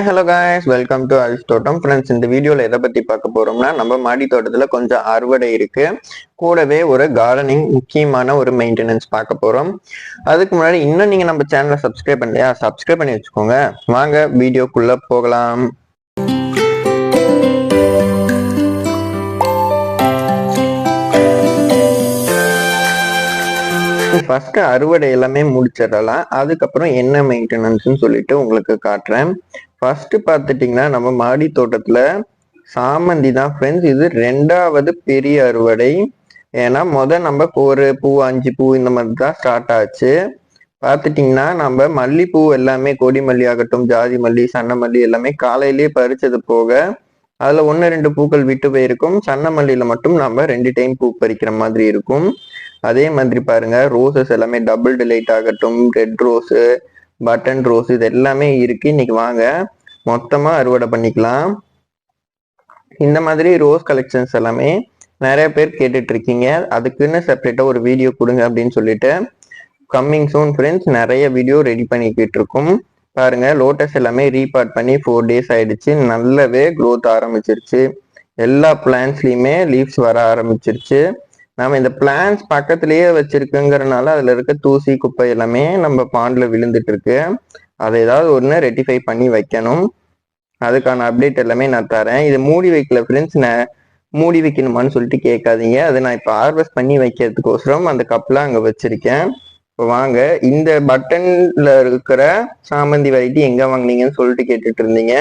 Hello guys, welcome to அரிஸ் தோட்டம். Friends, இந்த வீடியோவில் எதை பற்றி பார்க்க போகிறோம்னா, நம்ம மாடி தோட்டத்தில் கொஞ்சம் அறுவடை இருக்கு, கூடவே ஒரு கார்டனிங் முக்கியமான ஒரு மெயின்டெனன்ஸ் பார்க்க போகிறோம். அதுக்கு முன்னாடி இன்னும் நீங்கள் நம்ம சேனலை சப்ஸ்கிரைப் பண்ணலையா? சப்ஸ்கிரைப் பண்ணி வச்சுக்கோங்க. வாங்க வீடியோக்குள்ளே போகலாம். ஃபர்ஸ்ட் அறுவடை எல்லாமே முடிச்சிடலாம். அதுக்கப்புறம் என்ன மெயின்டெனன்ஸ்னு சொல்லிட்டு உங்களுக்கு காட்டுறேன். ஃபர்ஸ்ட் பார்த்துட்டிங்கன்னா, நம்ம மாடி தோட்டத்தில் சாமந்தி தான் ஃப்ரெண்ட்ஸ். இது ரெண்டாவது பெரிய அறுவடை. ஏன்னா நம்ம ஒரு பூ 5 பூ இந்த மாதிரி தான் ஸ்டார்ட் ஆச்சு. பார்த்துட்டிங்கன்னா, நம்ம மல்லிப்பூ எல்லாமே கொடி மல்லி ஆகட்டும், ஜாதி மல்லி, சன்ன மல்லி எல்லாமே காலையிலேயே பறிச்சது போக அதில் 1-2 பூக்கள் விட்டு போயிருக்கும். சன்ன மல்லியில மட்டும் நம்ம 2 டைம் பூ பறிக்கிற மாதிரி இருக்கும். அதே மாதிரி பாருங்க, ரோசஸ் எல்லாமே டபுள் டிலைட் ஆகட்டும், ரெட் ரோஸு, பட்டன் ரோஸ், இது எல்லாமே இருக்கு. இன்னைக்கு வாங்க மொத்தமா அறுவடை பண்ணிக்கலாம். இந்த மாதிரி ரோஸ் கலெக்ஷன்ஸ் எல்லாமே நிறைய பேர் கேட்டுட்டு இருக்கீங்க. அதுக்குன்னு செப்பரேட்டா ஒரு வீடியோ கொடுங்க அப்படின்னு சொல்லிட்டு கம்மிங் சூன் ஃப்ரெண்ட்ஸ், நிறைய வீடியோ ரெடி பண்ணிக்கிட்டு இருக்கும். பாருங்க, லோட்டஸ் எல்லாமே ரீபார்ட் பண்ணி 4 டேஸ் ஆயிடுச்சு. நல்லாவே க்ரோத் ஆரம்பிச்சிருச்சு. எல்லா பிளான்ஸ்லயுமே லீவ்ஸ் வர ஆரம்பிச்சிருச்சு. நம்ம இந்த பிளான்ஸ் பக்கத்திலேயே வச்சிருக்குங்கிறனால அதுல இருக்க தூசி குப்பை எல்லாமே நம்ம பாண்ட்ல விழுந்துட்டு இருக்கு. அதை ஏதாவது ஒன்று ரெட்டிஃபை பண்ணி வைக்கணும். அதுக்கான அப்டேட் எல்லாமே நான் தரேன். இது மூடி வைக்கல ஃப்ரெண்ட்ஸ், மூடி வைக்கணுமான்னு சொல்லிட்டு கேட்காதீங்க. அதை நான் இப்போ ஹார்வெஸ்ட் பண்ணி வைக்கிறதுக்கோசரம் அந்த கப்லாம் அங்கே வச்சிருக்கேன். இப்போ வாங்க, இந்த பட்டன்ல இருக்கிற சாமந்தி வெரைட்டி எங்க வாங்கினீங்கன்னு சொல்லிட்டு கேட்டுட்டு இருந்தீங்க.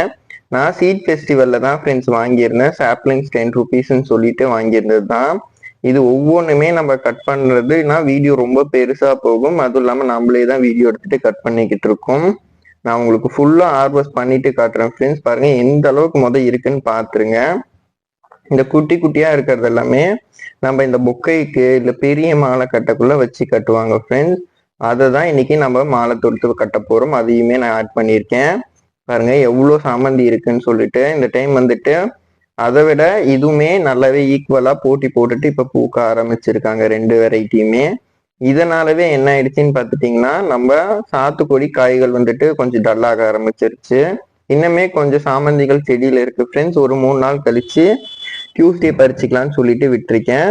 நான் சீட் ஃபெஸ்டிவல்ல தான் ஃப்ரெண்ட்ஸ் வாங்கியிருந்தேன். சாப்லிங்ஸ் 10 ருபீஸ்ன்னு சொல்லிட்டு வாங்கியிருந்தது தான். இது ஒவ்வொன்றுமே நம்ம கட் பண்றதுனா வீடியோ ரொம்ப பெருசா போகும். அதுவும் இல்லாம நம்மளே தான் வீடியோ எடுத்துட்டு கட் பண்ணிக்கிட்டு இருக்கோம். நான் உங்களுக்கு ஃபுல்லா ஹார்வெஸ்ட் பண்ணிட்டு காட்டுறேன் ஃப்ரெண்ட்ஸ். பாருங்க எந்த அளவுக்கு இருக்குன்னு பாத்துருங்க. இந்த குட்டி குட்டியா இருக்கிறது எல்லாமே நம்ம இந்த பொக்கைக்கு இல்ல பெரிய மாலை கட்டக்குள்ள வச்சு கட்டுவாங்க ஃப்ரெண்ட்ஸ். அதை தான் இன்னைக்கு நம்ம மாலை தொடுத்து கட்ட போறோம். அதையுமே நான் ஆட் பண்ணியிருக்கேன். பாருங்க எவ்வளோ சாமந்தி இருக்குன்னு சொல்லிட்டு. இந்த டைம் அதை விட இதுவுமே நல்லாவே ஈக்குவலா போட்டி போட்டுட்டு இப்ப பூக்க ஆரம்பிச்சிருக்காங்க 2 வெரைட்டியுமே. இதனாலவே என்ன ஆயிடுச்சுன்னு பாத்துட்டீங்கன்னா, நம்ம சாத்துக்குடி காய்கள் கொஞ்சம் டல்லாக ஆரம்பிச்சிருச்சு. இன்னுமே கொஞ்சம் சாமந்திகள் செடியில இருக்கு ஃப்ரெண்ட்ஸ். ஒரு 3 நாள் கழிச்சு டியூஸ்டே பறிச்சுக்கலாம்னு சொல்லிட்டு விட்டுருக்கேன்.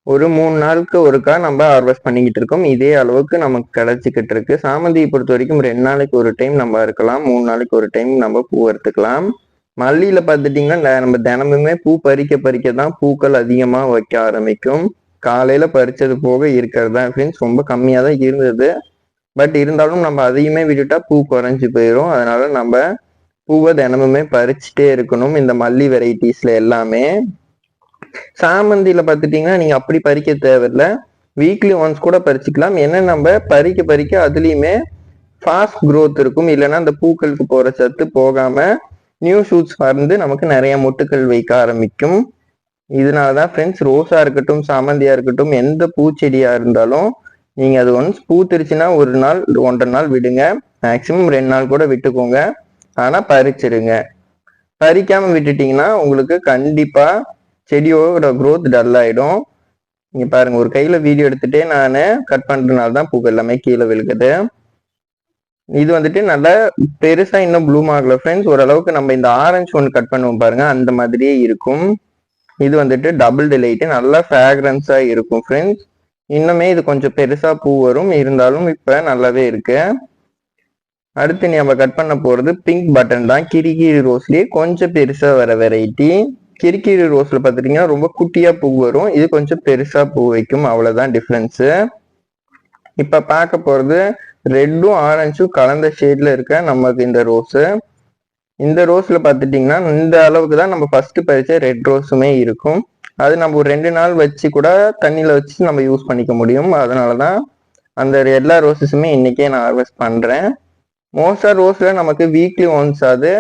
ஒரு 3 நாளுக்கு ஒருக்கா நம்ம ஹார்வெஸ்ட் பண்ணிக்கிட்டு இருக்கோம். இதே அளவுக்கு நமக்கு கிடைச்சிக்கிட்டு இருக்கு. சாமந்தியை பொறுத்த வரைக்கும் 2 நாளைக்கு ஒரு டைம் நம்ம இருக்கலாம், 3 நாளைக்கு ஒரு டைம் நம்ம பூ எடுத்துக்கலாம். மல்லியில பார்த்துட்டீங்கன்னா, நம்ம தினமுமே பூ பறிக்க தான் பூக்கள் அதிகமா வைக்க ஆரம்பிக்கும். காலையில பறிச்சது போக இருக்கிறது தான் ஃப்ரெண்ட்ஸ். ரொம்ப கம்மியா தான் இருந்தது. பட் இருந்தாலும் நம்ம அதையுமே விட்டுட்டா பூ குறைஞ்சு போயிடும். அதனால நம்ம பூவை தினமுமே பறிச்சுட்டே இருக்கணும். இந்த மல்லி வெரைட்டிஸ்ல எல்லாமே. சாமந்தியில பார்த்துட்டீங்கன்னா, நீங்க அப்படி பறிக்க தேவையில்ல, வீக்லி ஒன்ஸ் கூட பறிச்சுக்கலாம். ஏன்னா நம்ம பறிக்க அதுலயுமே ஃபாஸ்ட் க்ரோத் இருக்கும். இல்லைன்னா அந்த பூக்களுக்கு போற சத்து போகாம நியூ ஷூட்ஸ் நமக்கு நிறைய மொட்டுக்கள் வைக்க ஆரம்பிக்கும். இதனாலதான் ஃப்ரெண்ட்ஸ், ரோஸா இருக்கட்டும், சாமந்தியா இருக்கட்டும், எந்த பூச்செடியா இருந்தாலும் நீங்க அது ஒன்ஸ் பூத்திருச்சுன்னா 1 நாள் 1.5 நாள் விடுங்க. மேக்சிமம் 2 நாள் கூட விட்டுக்கோங்க. ஆனா பறிச்சிருங்க. பறிக்காம விட்டுட்டீங்கன்னா உங்களுக்கு கண்டிப்பா செடியோட க்ரோத் டல் ஆயிடும். நீங்க பாருங்க, ஒரு கையில வீடியோ எடுத்துட்டே நான் கட் பண்றதுனால தான் பூக்கள் எல்லாமே கீழே விழுகுது. இது நல்லா பெருசா இன்னும் ப்ளூம் ஆகல ஃப்ரெண்ட்ஸ். ஓரளவுக்கு நம்ம இந்த ஆரஞ்சு ஒன்று கட் பண்ணுவோம் பாருங்க, அந்த மாதிரியே இருக்கும். இது டபுள் டிலைட், நல்லா ஃப்ராக்ரன்ஸா இருக்கும் ஃப்ரெண்ட்ஸ். இன்னுமே இது கொஞ்சம் பெருசா பூ வரும். இருந்தாலும் இப்ப நல்லாவே இருக்கு. அடுத்து நம்ம கட் பண்ண போறது பிங்க் பட்டன் தான். கிரிகிரி ரோஸ்லயே கொஞ்சம் பெருசா வர வெரைட்டி. கிரிகிரி ரோஸ்ல பாத்துட்டீங்கன்னா ரொம்ப குட்டியா பூ வரும். இது கொஞ்சம் பெருசா பூ வைக்கும். அவ்வளவுதான் டிஃபரன்ஸ். இப்ப பார்க்க போறது ரெட்டும் ஆரஞ்சும் கலந்த ஷேட்ல இருக்க நமக்கு இந்த ரோஸ். இந்த ரோஸ்ல பாத்துட்டீங்கன்னா, இந்த அளவுக்கு தான் நம்ம ஃபர்ஸ்ட் பறிச்ச ரெட் ரோஸுமே இருக்கும். அது நம்ம ஒரு 2 நாள் வச்சு கூட தண்ணியில வச்சு நம்ம யூஸ் பண்ணிக்க முடியும். அதனாலதான் அந்த எல்லா ரோசஸுமே இன்னைக்கே நான் ஹார்வெஸ்ட் பண்றேன். மோஸ்டா ரோஸ்ல நமக்கு வீக்லி ஒன்ஸ் அது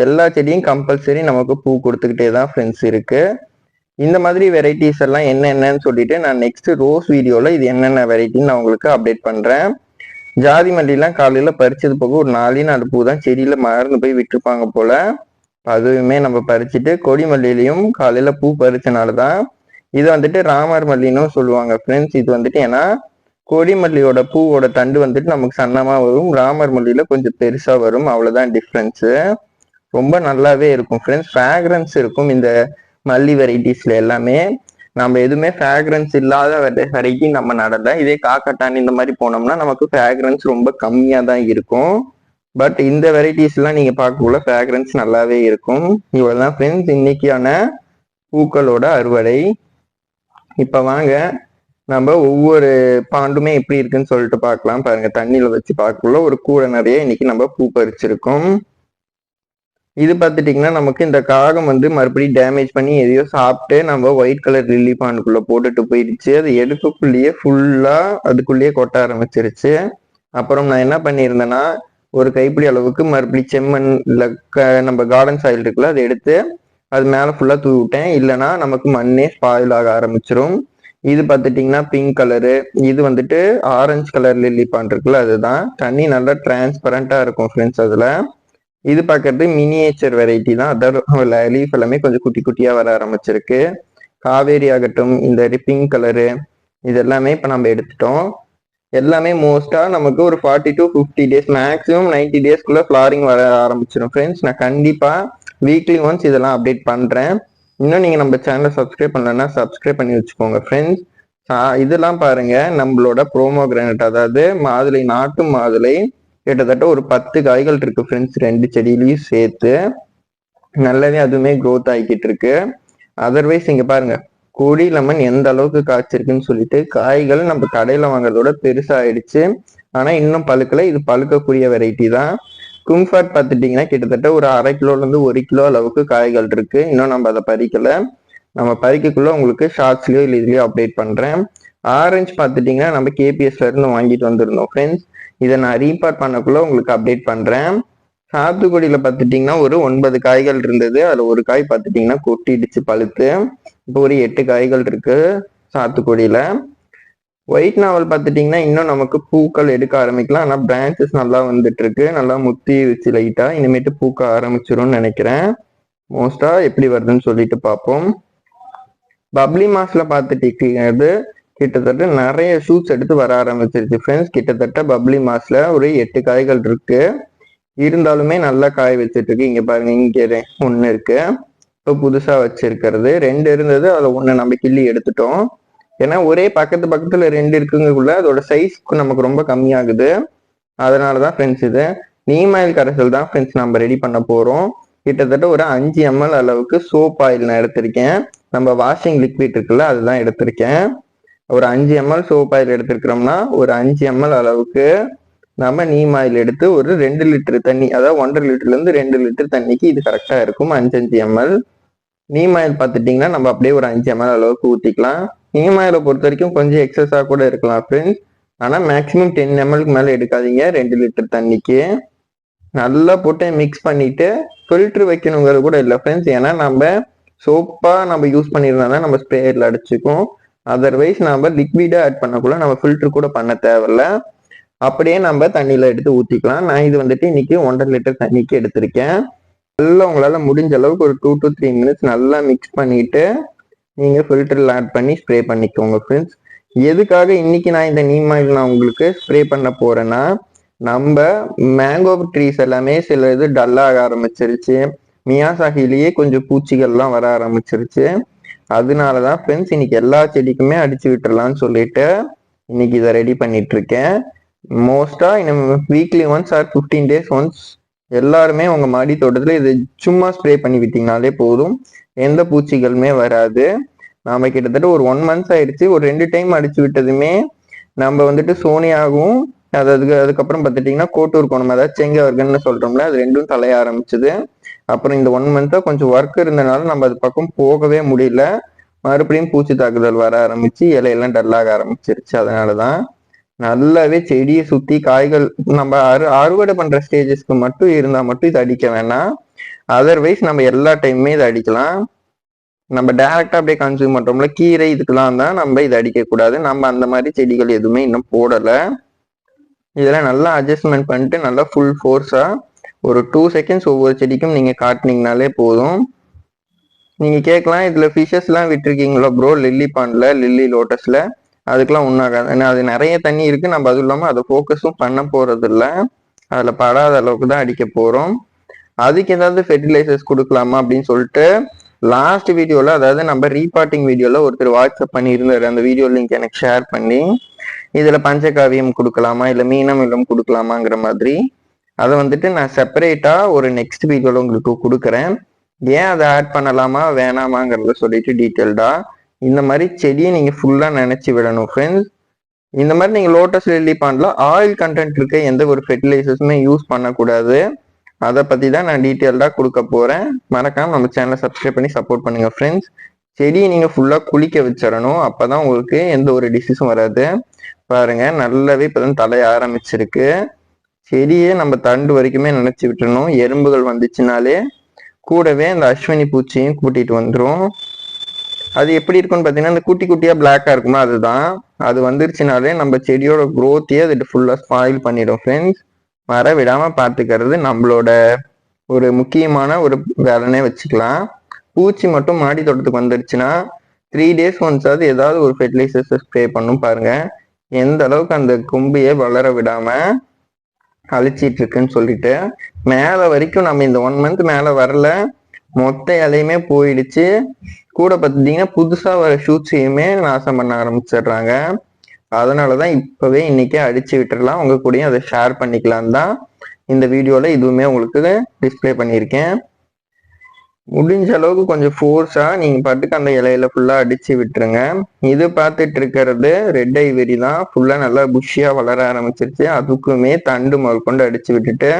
எல்லா செடியும் கம்பல்சரி நமக்கு பூ கொடுத்துக்கிட்டே தான் ஃப்ரெண்ட்ஸ் இருக்கு. இந்த மாதிரி வெரைட்டிஸ் எல்லாம் என்னென்னு சொல்லிட்டு நான் நெக்ஸ்ட் ரோஸ் வீடியோல இது என்னென்ன வெரைட்டின்னு நான் உங்களுக்கு அப்டேட் பண்றேன். ஜாதி மல்லிலாம் காலையில பறிச்சது போக ஒரு 4 பூ தான் செடியில மறந்து போய் விட்டுருப்பாங்க போல. அதுவுமே நம்ம பறிச்சுட்டு, கொடி மல்லியிலையும் காலையில பூ பறிச்சனாலதான் இது ராமர் மல்லின்னு சொல்லுவாங்க ஃப்ரெண்ட்ஸ். இது ஏன்னா கொடி மல்லியோட பூவோட தண்டு வந்துட்டு நமக்கு சன்னமா வரும், ராமர் மல்லியில கொஞ்சம் பெருசா வரும், அவ்வளவுதான் டிஃப்ரென்ஸு. ரொம்ப நல்லாவே இருக்கும் ஃப்ரெண்ட்ஸ். ஃப்ராக்ரன்ஸ் இருக்கும் இந்த மல்லி வெரைட்டிஸ்ல எல்லாமே. நம்ம எதுவுமே ஃப்ராக்ரன்ஸ் இல்லாத வெரைட்டி நம்ம நடல. இதே காக்கட்டான் இந்த மாதிரி போனோம்னா நமக்கு ஃப்ராக்ரன்ஸ் ரொம்ப கம்மியா தான் இருக்கும். பட் இந்த வெரைட்டிஸ் எல்லாம் நீங்க பார்க்கக்குள்ள ஃப்ராக்ரன்ஸ் நல்லாவே இருக்கும். இவ்வளவுதான் ஃப்ரெண்ட்ஸ் இன்னைக்கான பூக்களோட அறுவடை. இப்ப வாங்க நம்ம ஒவ்வொரு பாண்டுமே எப்படி இருக்குன்னு சொல்லிட்டு பார்க்கலாம். பாருங்க, தண்ணியில வச்சு பார்க்கக்குள்ள ஒரு கூடை நிறைய இன்னைக்கு நம்ம பூ பறிச்சிருக்கோம். இது பார்த்துட்டீங்கன்னா நமக்கு இந்த காகம் வந்து மறுபடியும் டேமேஜ் பண்ணி எதையோ சாப்பிட்டு நம்ம ஒயிட் கலர் லில்லி பாண்டுக்குள்ள போட்டுட்டு போயிடுச்சு. அது எடுக்கக்குள்ளேயே ஃபுல்லா அதுக்குள்ளேயே கொட்ட ஆரம்பிச்சிருச்சு. அப்புறம் நான் என்ன பண்ணியிருந்தேன்னா, ஒரு கைப்பிடி அளவுக்கு மறுபடியும் செம்மண் இல்லை நம்ம கார்டன் சாயில் இருக்குல்ல, அதை எடுத்து அது மேலே ஃபுல்லாக தூவி விட்டேன். இல்லைன்னா நமக்கு மண்ணே ஸ்பாயில் ஆக ஆரம்பிச்சிரும். இது பார்த்துட்டிங்கன்னா பிங்க் கலரு, இது வந்துட்டு ஆரஞ்சு கலர் லில்லி பாண்ட் இருக்குல்ல, அதுதான். தண்ணி நல்லா டிரான்ஸ்பரண்டா இருக்கும் ஃப்ரெண்ட்ஸ் அதில். இது பார்க்கறது மினியேச்சர் வெரைட்டி தான். அதோட லீஃப் எல்லாமே கொஞ்சம் குட்டி குட்டியா வர ஆரம்பிச்சிருக்கு. காவேரி ஆகட்டும், இந்த பிங்க் கலரு, இது எல்லாமே இப்போ நம்ம எடுத்துட்டோம். எல்லாமே மோஸ்டா நமக்கு ஒரு 40 to 50 டேஸ், மேக்ஸிமம் 90 டேஸ்க்குள்ள ஃபிளாரிங் வர ஆரம்பிச்சிடும் ஃப்ரெண்ட்ஸ். நான் கண்டிப்பா வீக்லி ஒன்ஸ் இதெல்லாம் அப்டேட் பண்றேன். இன்னும் நீங்க நம்ம சேனலை சப்ஸ்கிரைப் பண்ணலன்னா சப்ஸ்கிரைப் பண்ணி வச்சுக்கோங்க ஃப்ரெண்ட்ஸ். இதெல்லாம் பாருங்க, நம்மளோட ப்ரோமோகிரானட், அதாவது மாதுளை, நாட்டு மாதுளை கிட்டத்தட்ட ஒரு 10 காய்கள் இருக்கு ஃப்ரெண்ட்ஸ், 2 செடியிலையும் சேர்த்து. நல்லாவே அதுவுமே க்ரோத் ஆகிக்கிட்டு இருக்கு. அதர்வைஸ் இங்க பாருங்க, கொடி லெமன் எந்த அளவுக்கு காய்ச்சிருக்குன்னு சொல்லிட்டு. காய்கள் நம்ம கடையில வாங்குறதோட பெருசா ஆயிடுச்சு, ஆனா இன்னும் பழுக்கல. இது பழுக்கக்கூடிய வெரைட்டி தான். கும்ஃபாட் பார்த்துட்டீங்கன்னா கிட்டத்தட்ட ஒரு 1/2 கிலோல இருந்து 1 கிலோ அளவுக்கு காய்கள் இருக்கு. இன்னும் நம்ம அதை பறிக்கல. நம்ம பறிக்கக்குள்ள உங்களுக்கு ஷார்ட்ஸ்லயோ இல்லை இதுலயோ அப்டேட் பண்றேன். ஆரஞ்சு பார்த்துட்டீங்கன்னா நம்ம கேபிஎஸ்ல இருந்து வாங்கிட்டு வந்திருந்தோம் ஃப்ரெண்ட்ஸ். இதை நான் ரீபார்ட் பண்ணக்குள்ள உங்களுக்கு அப்டேட் பண்றேன். சாத்துக்குடியில பார்த்துட்டீங்கன்னா ஒரு 9 காய்கள் இருந்தது. அதுல ஒரு காய் பார்த்துட்டீங்கன்னா கொட்டிடுச்சு பழுத்து. இப்போ ஒரு 8 காய்கள் இருக்கு சாத்துக்குடியில. ஒயிட் நாவல் பார்த்துட்டீங்கன்னா இன்னும் நமக்கு பூக்கள் எடுக்க ஆரம்பிக்கலாம். ஆனா பிரான்ச்சஸ் நல்லா வந்துட்டு இருக்கு, நல்லா முத்தி வச்சு லைட்டா. இனிமேட்டு பூக்க ஆரம்பிச்சிரும்னு நினைக்கிறேன். மோஸ்டா எப்படி வருதுன்னு சொல்லிட்டு பார்ப்போம். பப்ளி மாஸ்ல பார்த்துட்டு கிட்டத்தட்ட நிறைய ஷூட்ஸ் எடுத்து வர ஆரம்பிச்சிருச்சு ஃப்ரெண்ட்ஸ். கிட்டத்தட்ட பப்ளி மாஸ்ல ஒரு 8 காய்கள் இருக்கு. இருந்தாலுமே நல்லா காய் வச்சுட்டு இருக்கு. இங்க பாருங்க, இங்க 1 இருக்கு. இப்போ புதுசா வச்சிருக்கிறது 2 இருந்தது, அதுல 1 நம்ம கிள்ளி எடுத்துட்டோம். ஏன்னா ஒரே பக்கத்துல 2 இருக்குங்கக்குள்ள அதோட சைஸ் நமக்கு ரொம்ப கம்மியாகுது. அதனாலதான் ஃப்ரெண்ட்ஸ் இது நீமாயில் கரைசல் தான் ஃப்ரெண்ட்ஸ் நம்ம ரெடி பண்ண போறோம். கிட்டத்தட்ட ஒரு 5 ml அளவுக்கு சோப் ஆயில் நான் எடுத்திருக்கேன். நம்ம வாஷிங் லிக்விட் இருக்குல்ல, அதுதான் எடுத்திருக்கேன். ஒரு 5 ml சோப் ஆயில் எடுத்திருக்கிறோம்னா ஒரு 5 ml அளவுக்கு நம்ம நீம் ஆயில் எடுத்து ஒரு 2 லிட்டர் தண்ணி, அதாவது 1.5 லிட்டர்ல இருந்து 2 லிட்டர் தண்ணிக்கு இது கரெக்டா இருக்கும். 5 ml நீம் ஆயில் பார்த்துட்டீங்கன்னா நம்ம அப்படியே ஒரு 5 ml அளவுக்கு ஊத்திக்கலாம். நீம் ஆயிலை பொறுத்த வரைக்கும் கொஞ்சம் எக்ஸஸா கூட இருக்கலாம் ஃப்ரெண்ட்ஸ். ஆனா மேக்சிமம் 10 ml மேல எடுக்காதீங்க 2 லிட்டர் தண்ணிக்கு. நல்லா போட்டு மிக்ஸ் பண்ணிட்டு ஃபில்டர் வைக்கணுங்கிறது கூட இல்லை ஃப்ரெண்ட்ஸ். ஏன்னா நம்ம சோப்பா நம்ம யூஸ் பண்ணியிருந்தா தான் நம்ம ஸ்ப்ரேயர்ல அடிச்சுக்கும். அதர்வைஸ் நம்ம லிக்விடா ஆட் பண்ணக்குள்ள நம்ம ஃபில்டர் கூட பண்ண தேவையில்ல. அப்படியே நம்ம தண்ணியில எடுத்து ஊத்திக்கலாம். நான் இது வந்துட்டு இன்னைக்கு 1.5 லிட்டர் தண்ணிக்கு எடுத்திருக்கேன். நல்லா உங்களால முடிஞ்ச அளவுக்கு ஒரு 2 to 3 மினிட்ஸ் நல்லா மிக்ஸ் பண்ணிட்டு நீங்க ஃபில்டர்ல ஆட் பண்ணி ஸ்ப்ரே பண்ணிக்கோங்க ஃப்ரெண்ட்ஸ். எதுக்காக இன்னைக்கு நான் இந்த நீம் ஆயில் நான் உங்களுக்கு ஸ்ப்ரே பண்ண போறேன்னா, நம்ம மேங்கோ ட்ரீஸ் எல்லாமே சில இது டல்லாக ஆரம்பிச்சிருச்சு. மியாசாகிலேயே கொஞ்சம் பூச்சிகள்லாம் வர ஆரம்பிச்சிருச்சு. அதனாலதான் ஃப்ரெண்ட்ஸ் இன்னைக்கு எல்லா செடிக்குமே அடிச்சு விட்டுறலாம்னு சொல்லிட்டு இன்னைக்கு இதை ரெடி பண்ணிட்டு இருக்கேன். மோஸ்டா weekly once or 15 days once எல்லாருமே உங்க மாடி தோட்டத்துல இது சும்மா ஸ்ப்ரே பண்ணி விட்டீங்கனாலே போதும், எந்த பூச்சிகளுமே வராது. நாம கிட்டத்தட்ட ஒரு 1 month ஆயிடுச்சு. ஒரு 2 டைம் அடிச்சு விட்டதுமே நம்ம வந்துட்டு சோனியாகவும் அதுக்கப்புறம் பார்த்துட்டீங்கன்னா கோட்டூர் கோணம், அதாவது செங்கவர்கன்னு சொல்றோம்ல, அது 2ம் தலைய ஆரம்பிச்சது. அப்புறம் இந்த 1 month கொஞ்சம் ஒர்க் இருந்தனால நம்ம அது பக்கம் போகவே முடியல. மறுபடியும் பூச்சி தாக்குதல் வர ஆரம்பிச்சு இலையெல்லாம் டல்லாக ஆரம்பிச்சிருச்சு. அதனாலதான் நல்லாவே செடியை சுத்தி காய்கள் நம்ம அறுவடை பண்ற ஸ்டேஜஸ்க்கு மட்டும் இருந்தா மட்டும் இது அடிக்க வேணாம். அதர்வைஸ் நம்ம எல்லா டைமுமே இதை அடிக்கலாம். நம்ம டைரக்டா அப்படியே கன்சியூம் பண்றோம்ல, கீரை இதுக்கெல்லாம் தான் நம்ம இதை அடிக்க கூடாது. நம்ம அந்த மாதிரி செடிகள் எதுவுமே இன்னும் போடல. இதெல்லாம் நல்லா அட்ஜஸ்ட்மெண்ட் பண்ணிட்டு நல்லா ஃபுல் ஃபோர்ஸா ஒரு 2 seconds ஒவ்வொரு செடிக்கும் நீங்க காட்டினீங்கனாலே போதும். நீங்க கேட்கலாம், இதுல ஃபிஷஸ் எல்லாம் விட்டுருக்கீங்களா ப்ரோ லில்லி பாண்ட்ல, லில்லி லோட்டஸ்ல? அதுக்கெல்லாம் ஒன்றாகாது. ஏன்னா அது நிறைய தண்ணி இருக்கு, நம்ம அதுவும் இல்லாமல் அதை ஃபோக்கஸும் பண்ண போறது இல்லை, அதில் படாத அளவுக்கு தான் அடிக்க போகிறோம். அதுக்கு ஏதாவது ஃபெர்டிலைசர்ஸ் கொடுக்கலாமா அப்படின்னு சொல்லிட்டு லாஸ்ட் வீடியோவில், அதாவது நம்ம ரீபாட்டிங் வீடியோவில் ஒருத்தர் வாட்ஸ்அப் பண்ணியிருந்தாரு. அந்த வீடியோ லிங்க் எனக்கு ஷேர் பண்ணி இதில் பஞ்சகாவியம் கொடுக்கலாமா இல்லை மீனமிலம் கொடுக்கலாமாங்கிற மாதிரி அதை வந்துட்டு நான் செப்பரேட்டாக ஒரு நெக்ஸ்ட் வீடியோவில் உங்களுக்கு கொடுக்குறேன். ஏன் அதை ஆட் பண்ணலாமா வேணாமாங்கிறத சொல்லிட்டு டீட்டெயில்டாக இந்த மாதிரி செடியை நீங்கள் ஃபுல்லாக நினச்சி விடணும் ஃப்ரெண்ட்ஸ். இந்த மாதிரி நீங்கள் லோட்டஸ் லில்லி பாண்டில் ஆயில் கண்டென்ட் இருக்க எந்த ஒரு ஃபெர்டிலைசர்ஸுமே யூஸ் பண்ணக்கூடாது. அதை பற்றி தான் நான் டீட்டெயில்டாக கொடுக்க போகிறேன். மறக்காம நம்ம சேனலை சப்ஸ்கிரைப் பண்ணி சப்போர்ட் பண்ணுங்கள் ஃப்ரெண்ட்ஸ். செடியை நீங்கள் ஃபுல்லாக குளிக்க வச்சிடணும், அப்போ தான் உங்களுக்கு எந்த ஒரு டிசீஸும் வராது. பாருங்கள், நல்லாவே இப்போ தான் தலைய ஆரம்பிச்சிருக்கு. செடியே நம்ம தண்டு வரைக்குமே நினச்சி விட்டுறணும். எறும்புகள் வந்துச்சுனாலே கூடவே இந்த அஸ்வினி பூச்சியும் கூட்டிகிட்டு வந்துடும். அது எப்படி இருக்குன்னு பார்த்தீங்கன்னா, இந்த குட்டி குட்டியாக பிளாக்காக இருக்குமா, அதுதான். அது வந்துருச்சுனாலே நம்ம செடியோட க்ரோத்தையே அது ஃபுல்லாக ஸ்பாயில் பண்ணிடும் ஃப்ரெண்ட்ஸ். வர விடாமல் பார்த்துக்கிறது நம்மளோட ஒரு முக்கியமான ஒரு வேலைனே வச்சுக்கலாம். பூச்சி மட்டும் மாடி தோட்டத்துக்கு வந்துருச்சுன்னா 3 days ஒன்ஸ் அது ஏதாவது ஒரு ஃபெர்டிலைசர்ஸ் ஸ்ப்ரே பண்ணும். பாருங்க எந்த அளவுக்கு அந்த கொம்பையே வளர விடாம அழிச்சிட்டு இருக்குன்னு சொல்லிட்டு. மேலே வரைக்கும் நம்ம இந்த 1 month மேலே வரல, மொத்த இலையுமே போயிடுச்சு. கூட பார்த்தீங்கன்னா புதுசாக வர ஷூட்ஸையுமே நாசம் பண்ண ஆரம்பிச்சிடுறாங்க. அதனாலதான் இப்பவே இன்னைக்கே அடிச்சு விட்டுறலாம், உங்க கூடயும் அதை ஷேர் பண்ணிக்கலாம் தான் இந்த வீடியோல இதுவுமே உங்களுக்கு டிஸ்பிளே பண்ணியிருக்கேன். முடிஞ்ச அளவுக்கு கொஞ்சம் ஃபோர்ஸா நீங்க பாட்டுக்கு அந்த இலையில ஃபுல்லா அடிச்சு விட்டுருங்க. இது பார்த்துட்டு இருக்கிறது ரெட் ஐவரி தான், ஃபுல்லா நல்லா புஷ்ஷியா வளர ஆரம்பிச்சிருச்சு. அதுக்குமே தண்டு முதல் கொண்டு அடிச்சு விட்டுட்டு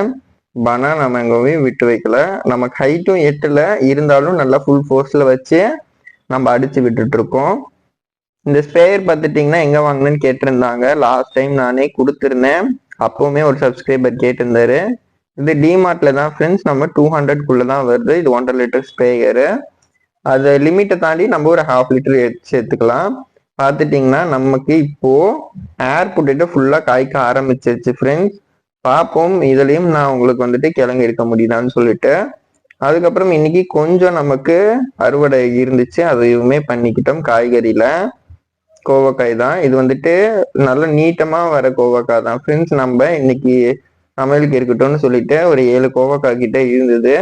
பனானா மேங்கோவையும் விட்டு வைக்கல. நமக்கு ஹைட்டும் எட்டல, இருந்தாலும் நல்லா ஃபுல் ஃபோர்ஸ்ல வச்சு நம்ம அடிச்சு விட்டுட்டு இருக்கோம். இந்த ஸ்ப்ரேயர் பார்த்துட்டிங்கன்னா எங்கே வாங்கினேன்னு கேட்டிருந்தாங்க. லாஸ்ட் டைம் நானே கொடுத்துருந்தேன், அப்போவுமே ஒரு சப்ஸ்கிரைபர் கேட்டிருந்தாரு. இது டிமார்ட்டில் தான் ஃப்ரெண்ட்ஸ், நம்ம 200 தான் வருது. இது 1.5 liter ஸ்ப்ரேயரு. அது லிமிட்டை தாண்டி நம்ம ஒரு 1/2 liter சேர்த்துக்கலாம். பார்த்துட்டிங்கன்னா நமக்கு இப்போது ஏர் போட்டுட்டு ஃபுல்லாக காய்க்க ஆரம்பிச்சிருச்சு ஃப்ரெண்ட்ஸ். பார்ப்போம் இதுலேயும் நான் உங்களுக்கு வந்துட்டு கிழங்கு எடுக்க முடியுதான்னு சொல்லிட்டு. அதுக்கப்புறம் இன்னைக்கு கொஞ்சம் நமக்கு அறுவடை இருந்துச்சு, அதையுமே பண்ணிக்கிட்டோம். காய்கறியில் கோவக்காய் தான் இது, வந்துட்டு நல்ல நீட்டமா வர கோவக்காய் தான் ஃப்ரெண்ட்ஸ். நம்ம இன்னைக்கு சமையலுக்கு இருக்கட்டும்னு சொல்லிட்டு ஒரு 7 கோவக்காய் கிட்ட இருந்தது.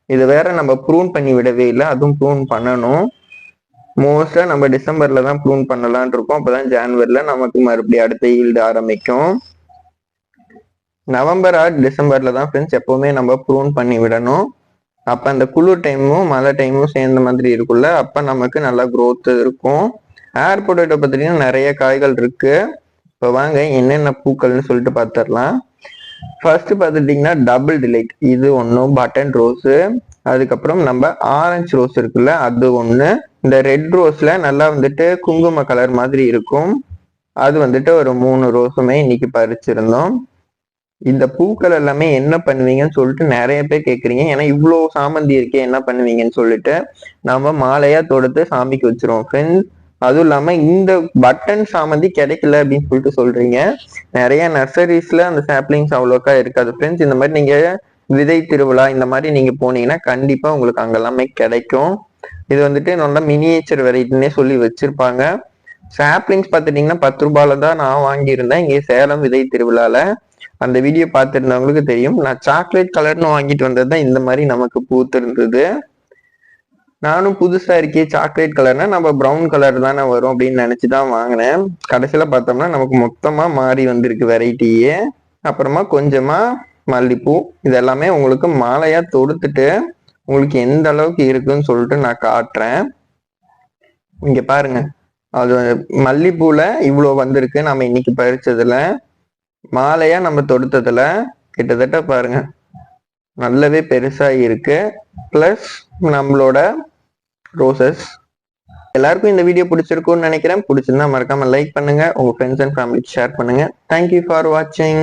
இது வேற நம்ம ப்ரூன் பண்ணி விடவே இல்லை, அதுவும் ப்ரூன் பண்ணணும். மோஸ்டா நம்ம டிசம்பர்ல தான் ப்ரூன் பண்ணலான் இருக்கோம், அப்பதான் ஜான்வரில நமக்கு மறுபடியும் அடுத்த ஈல்டு ஆரம்பிக்கும். நவம்பர் ஆர் டிசம்பர்ல தான் ஃப்ரெண்ட்ஸ் எப்பவுமே நம்ம ப்ரூன் பண்ணி விடணும். அப்ப அந்த குளிர் டைமும் மழை டைமும் சேர்ந்த மாதிரி இருக்குல்ல, அப்ப நமக்கு நல்லா growth இருக்கும். ஏர் பொட்டேட்டோ பார்த்தீங்கன்னா நிறைய காய்கள் இருக்கு. இப்போ வாங்க என்னென்ன பூக்கள்னு சொல்லிட்டு பார்த்துடலாம். ஃபர்ஸ்ட் பார்த்துட்டிங்கன்னா டபுள் டிலைட், இது ஒன்று. பட்டன் ரோஸு, அதுக்கப்புறம் நம்ம ஆரஞ்சு ரோஸ் இருக்குல்ல அது ஒன்று. இந்த ரெட் ரோஸ்ல நல்லா வந்துட்டு குங்கும கலர் மாதிரி இருக்கும், அது வந்துட்டு ஒரு 3 ரோஸுமே இன்னைக்கு பறிச்சிருந்தோம். இந்த பூக்கள் எல்லாமே என்ன பண்ணுவீங்கன்னு சொல்லிட்டு நிறைய பேர் கேட்குறீங்க. ஏன்னா இவ்வளோ சாமந்தி இருக்கே என்ன பண்ணுவீங்கன்னு சொல்லிட்டு நம்ம மாலையா தொடுத்து சாமிக்கு வச்சிருவோம் ஃப்ரெண்ட்ஸ். அதுவும் இல்லாம இந்த பட்டன் சாமந்தி கிடைக்கல அப்படின்னு சொல்லிட்டு சொல்றீங்க. நிறைய நர்சரிஸ்ல அந்த சாப்ளிங்ஸ் அவ்வளோக்கா இருக்காது ஃப்ரெண்ட்ஸ். இந்த மாதிரி நீங்க விதை திருவிழா இந்த மாதிரி நீங்க போனீங்கன்னா கண்டிப்பா உங்களுக்கு அங்க எல்லாமே கிடைக்கும். இது வந்துட்டு நல்லா மினியேச்சர் வெரைட்டின்னே சொல்லி வச்சிருப்பாங்க. சாப்ளிங்ஸ் பார்த்துட்டீங்கன்னா 10 ரூபாயில தான் நான் வாங்கியிருந்தேன் இங்கே சேலம் விதை திருவிழால. அந்த வீடியோ பார்த்துருந்தவங்களுக்கு தெரியும். நான் சாக்லேட் கலர்னு வாங்கிட்டு வந்தது தான் இந்த மாதிரி நமக்கு பூத்து இருந்தது. நானும் புதுசா இருக்கே சாக்லேட் கலர்னா நம்ம ப்ரௌன் கலர் தானே வரும் அப்படின்னு நினைச்சுதான் வாங்கினேன். கடைசியில பார்த்தோம்னா நமக்கு மொத்தமா மாறி வந்திருக்கு வெரைட்டியே. அப்புறமா கொஞ்சமா மல்லிப்பூ, இது எல்லாமே உங்களுக்கு மாலையா தொடுத்துட்டு உங்களுக்கு எந்த அளவுக்கு இருக்குன்னு சொல்லிட்டு நான் காட்டுறேன். இங்க பாருங்க, அது மல்லிப்பூல இவ்வளோ வந்திருக்கு. நம்ம இன்னைக்கு பறிச்சதுல மாலையா நம்ம தொடுத்ததுல கிட்டத்தட்ட பாருங்க நல்லாவே பெருசா இருக்கு. பிளஸ் நம்மளோட ரோசஸ். எல்லாருக்கும் இந்த வீடியோ பிடிச்சிருக்கும்னு நினைக்கிறேன். பிடிச்சிருந்தா மறக்காம லைக் பண்ணுங்க, உங்க ஃப்ரெண்ட்ஸ் அண்ட் ஃபேமிலிக்கு ஷேர் பண்ணுங்க. தேங்க்யூ ஃபார் வாட்சிங்.